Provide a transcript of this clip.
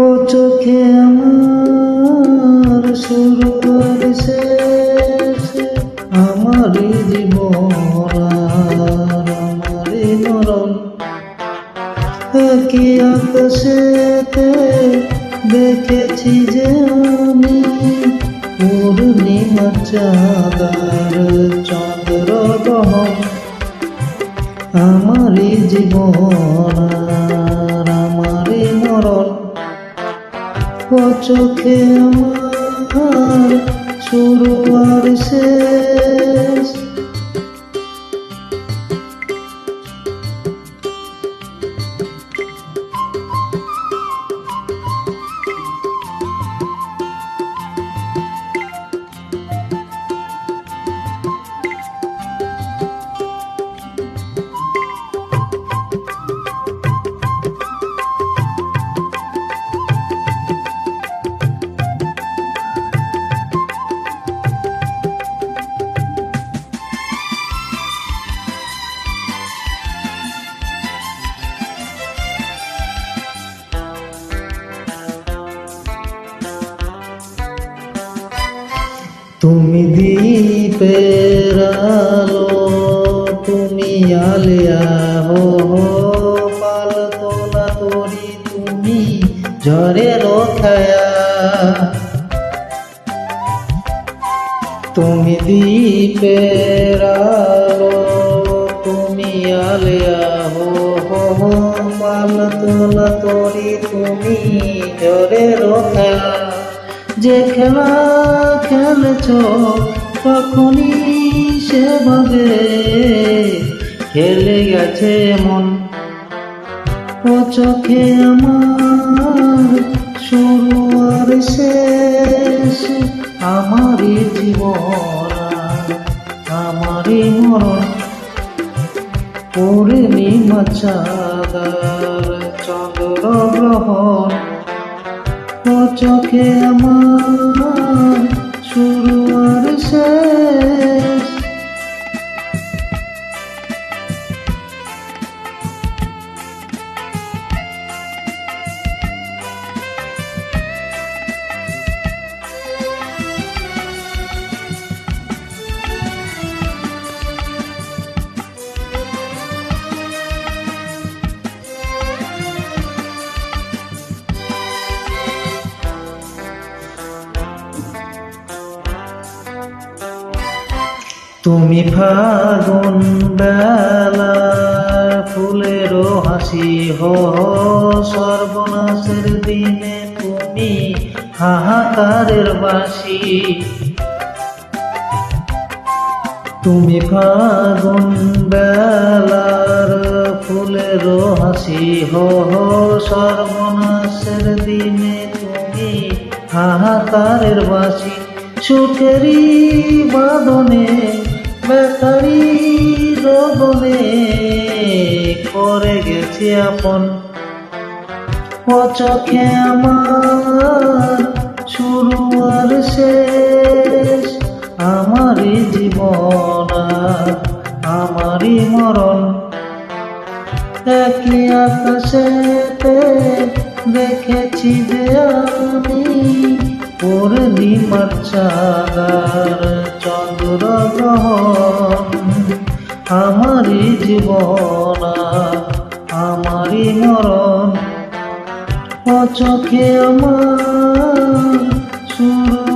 ও চোখে আমার শুরু আর শেষ, আমারই জীবন আর আমারই মরণ। একই আকাশেতে দেখেছি যে আমি পূর্ণিমার চাঁদ আর চন্দ্র গ্রহণ। আমারই জীবন আর আমারই মরণ। ও চোখে আমার শুরু আর শেষ। তুমি দীপের আলো, তুমি আলিয়া হো পালতো না তোরি, তুমি ঝড়ের ছায়া। তুমি দীপের আলো, তুমি আলিয়া হো পালতো না তোরি, তুমি ঝড়ের ছায়া। যে খেলা খেলেছ তখনই সেভাবে খেলে গেছে মন। ও চোখে আমার শুরু আর শেষ, আমারই জীবন আমারই মরণ। পূর্ণিমা চাঁদ আর চন্দ্র গ্রহণ। ও চোখে আমার শুরু আর শেষ। তুমি ফাগুন বেলার ফুলেরও হাসি হো, সর্বনাশের দিনে তুমি হাহাকারের বাঁশি। তুমি ফাগুন বেলার ফুলেরও হাসি হো, সর্বনাশের দিনে তুমি হাহাকারের বাঁশি। সুখেরই বাদনে বেকারি রোদনে করে গেছে আপন। ও চোখে আমার শুরু আর শেষ, আমারই জীবন আমারই মরণ। একই আকাশেতে দেখেছি যে আমি পূর্ণিমার চাঁদ আর চন্দ্র গ্রহণ। আমারই জীবন আমারই মরণ। ও চোখে আমার শুরু